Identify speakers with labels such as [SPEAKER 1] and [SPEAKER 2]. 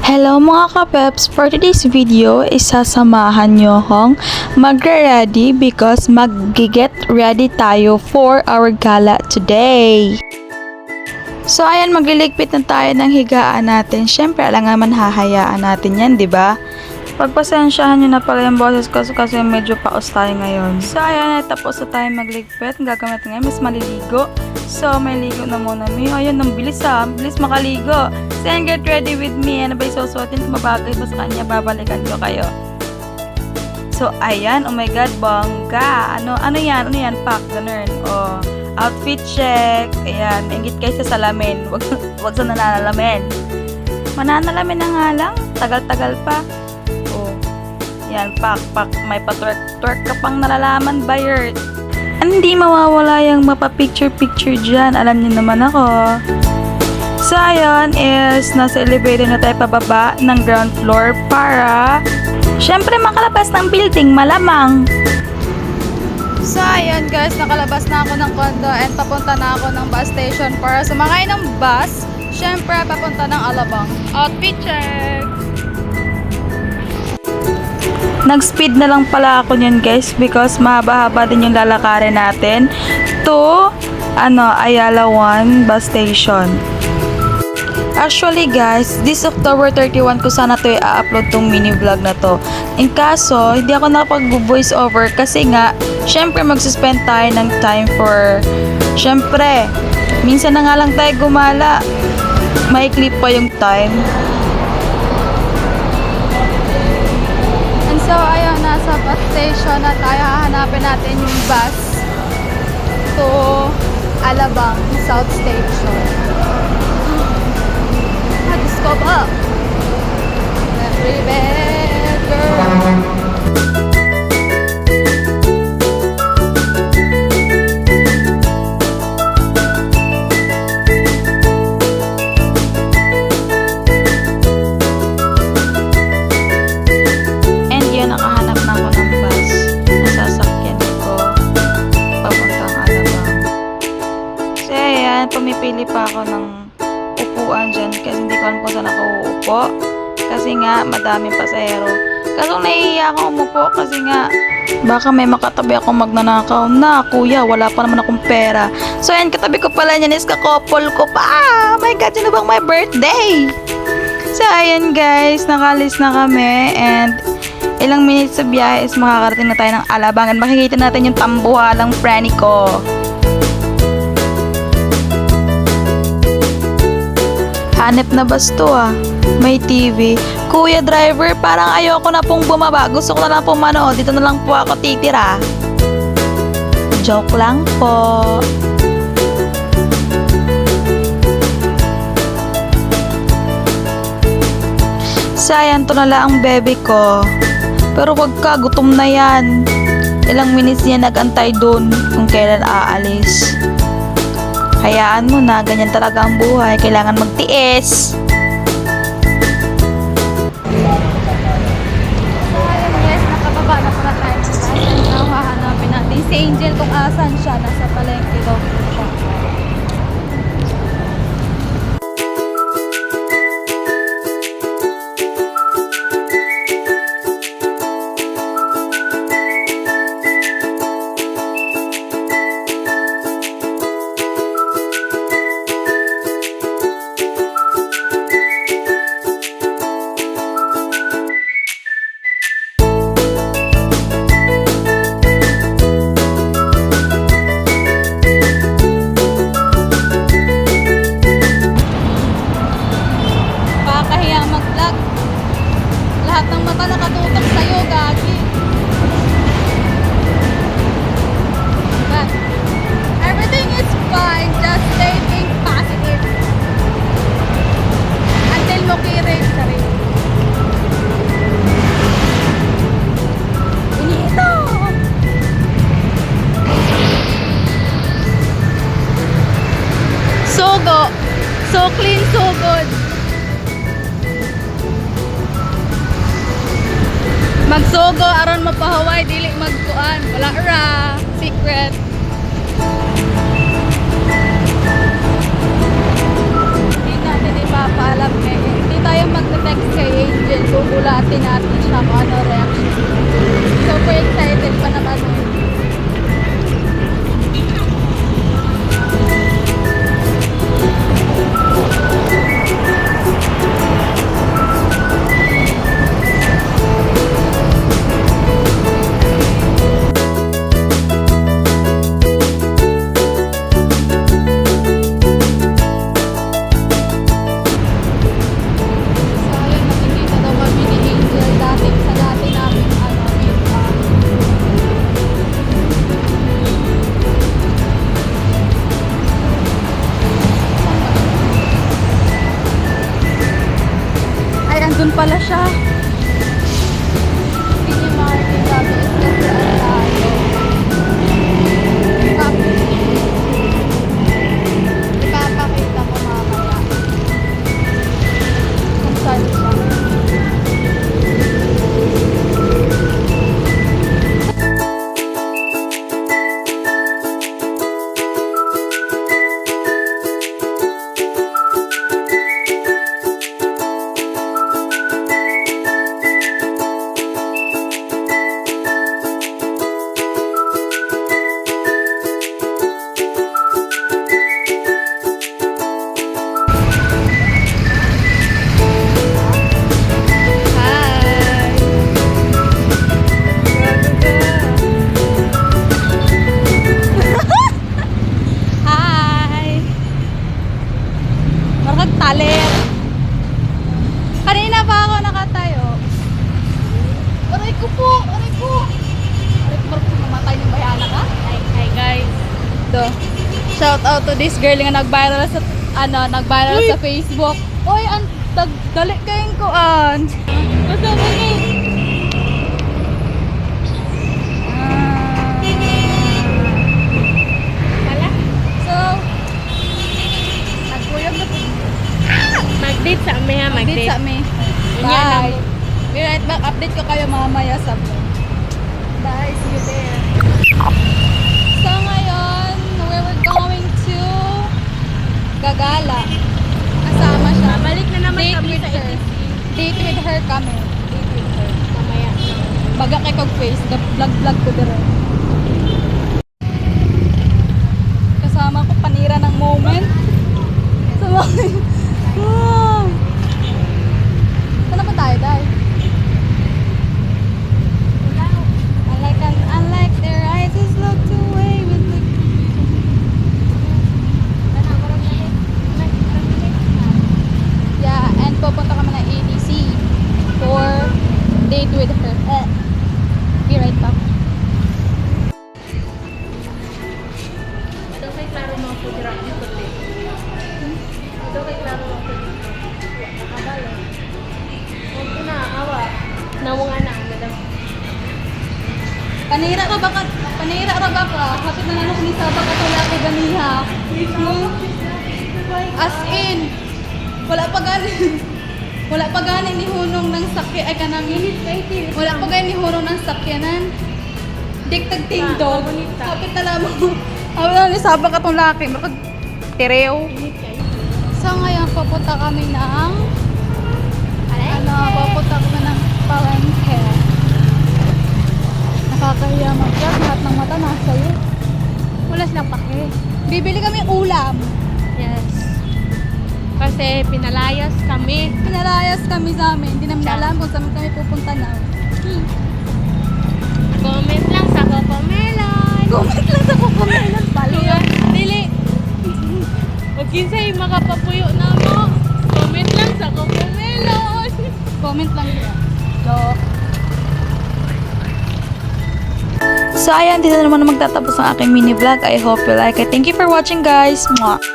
[SPEAKER 1] Hello mga kapeps! For today's video, isasamahan nyo akong magre-ready because mag-get ready tayo for our gala today. So ayan, magliligpit na tayo ng higaan natin. Syempre, alam nga man hahayaan natin yan, di ba? Pagpasensyahan nyo na pala yung boses ko kasi medyo paos tayo ngayon. So ayan, tapos na tayo magligpit. Ang gagamit ngayon, mas maliligo. So may ligo na muna mi. Ayan, ang bilis bilis makaligo. So ayan, get ready with me. Ano ba isusuotin? Kung mabagay ba sa kanya, babalikan ko kayo. So ayan, oh my god, bongga. Ano yan? Pack, ganun. Oh, outfit check. Ayan, ingit kayo sa salamin. Wag sa nananalamin. Mananalamin na nga lang. Tagal-tagal pa. Yan, pak. May pa-twerk ka pang nalalaman, Bayard. Hindi mawawala yung mapa-picture-picture dyan. Alam niyo naman ako. So, ayun is nasa elevator na tayo pababa ng ground floor para syempre makalabas ng building, malamang. So, ayun guys, nakalabas na ako ng condo and papunta na ako ng bus station para sumakay ng bus. Syempre, papunta ng Alabang. Outfit check! Nag-speed na lang pala ako niyan guys because mahaba-haba din yung lalakarin natin to Ayala 1 bus station. Actually guys, this October 31 ko sana to i-upload tong mini vlog na to. In kaso, hindi ako nakapag-voice over kasi nga, syempre mag-suspend tayo ng time for, syempre, minsan na nga lang tayo gumala. May clip pa yung time. So, ayun, nasa bus station na tayo. Hahanapin natin yung bus to Alabang South Station. Diyos ko ba? Every bad girl. Nakahanap na ako ng bus na sasakyan ko papuntang Alabang. So ayan, pumipili pa ako ng upuan dyan kasi hindi ko alam kung saan ako uupo kasi nga madaming pasahero. Kaso nahihiya akong umupo kasi nga baka may makatabi ako magnanakaw na kuya, wala pa naman akong pera. So ayan, katabi ko pala niyan is kakopol ko pa. Oh my god, sino bang my birthday? So ayan guys, nakalis na kami and ilang minutes sa biyahe is makakarating na tayo ng Alabang at makikita natin yung tambuhalang Franny ko. Hanep na bus to may TV. Kuya driver, parang ayoko na pong bumaba. Gusto ko na lang pong manood. Dito na lang po ako titira. Joke lang po. Sayan, to na lang ang bebe ko. Pero wag ka, gutom na yan. Ilang minutes niya nag-antay dun kung kailan aalis. Hayaan mo na, ganyan talaga ang buhay. Kailangan magtiis. So ayun guys, nakababa na pala tayo sa bus. Now hahanapin natin si Angel kung asan siya. Nasa palengke daw siya. Lahat ng mata nakatutok sa'yo, gagi. But everything is fine. Just stay being positive. Until makirate ka rin. Inito! So go. So clean, so good. Magsogo aron mapahaway dili magkuan wala ra secret. Hindi natin ipapaalam ngayon. Hindi tayo tayo mag-text kay Angel. Bubulatin natin siya kung ano reaction. Super excited pa naman. Andun pala siya. Hindi Martin, sabi is kasi tayo. Ipapakita ko mamaya. Kung saan siya. Taler. Kanina pa ako nakatayo. Aray ko po! Aray ko! Aray ko po, mamatay ng bayana ka?
[SPEAKER 2] Hi guys.
[SPEAKER 1] Ito. Shout out to this girl nga nag-viral sa sa Facebook. Oy, ang dali kayong kuan.
[SPEAKER 2] Basta mo ni. Wala.
[SPEAKER 1] So, nagkuyog na po.
[SPEAKER 2] Mag-date sa amin ha,
[SPEAKER 1] Update sa amin. Bye. Be right back. Update ko kayo mamaya sa vlog. Bye. See you there. So ngayon, we're going to Gagala. Kasama siya.
[SPEAKER 2] Balik na naman
[SPEAKER 1] Date
[SPEAKER 2] kami
[SPEAKER 1] with
[SPEAKER 2] sa
[SPEAKER 1] her. Date with her kami. Date with her.
[SPEAKER 2] Mamaya.
[SPEAKER 1] Baga kay kog face. Vlog ko dire. Kasama ko panira ng moment. Sa moment. Wow. Saan na ba tayo, Day? Unlike their eyes is looked away with the... Yeah, and pupunta kami ng ADC for date with her. Be right back.
[SPEAKER 2] Ito kay klaro mo ako direct yung puti. Ito kay klaro mo ako dito. Nakabalo. Huwag ko na, awa. Nawang anak, madam.
[SPEAKER 1] Panira ra ba ka? Panira ra ba ka? Kapit na nanok ni Saba ka wala kay ganiha. As in, wala pa gani. Wala pa gani ni hunong ng sakyan ay kanang wala pa gani ni hunong ng sakyanan. Diktag tindog. Kapit na lamang. Wala ni Saba ka tong laki, makag tereo. So ngayon papunta kami ng papunta kami ng Palengke. Nakakahiya mag-vlog, lahat ng mata nasa'yo.
[SPEAKER 2] Wala silang pake.
[SPEAKER 1] Bibili kami ulam.
[SPEAKER 2] Yes. Kasi pinalayas kami.
[SPEAKER 1] Pinalayas kami sa amin. Hindi namin
[SPEAKER 2] Siya.
[SPEAKER 1] alam kung saan kami pupunta na.
[SPEAKER 2] Comment lang sa Cocomelon.
[SPEAKER 1] Comment lang sa Cocomelon.
[SPEAKER 2] Luya, dili. Huwag kinsay makapapuyo na mo. Comment lang sa Cocomelon.
[SPEAKER 1] Comment lang yun. Joke.
[SPEAKER 3] So ayan, dito naman magtatapos ang aking mini vlog. I hope you like it. Thank you for watching guys. Mwah!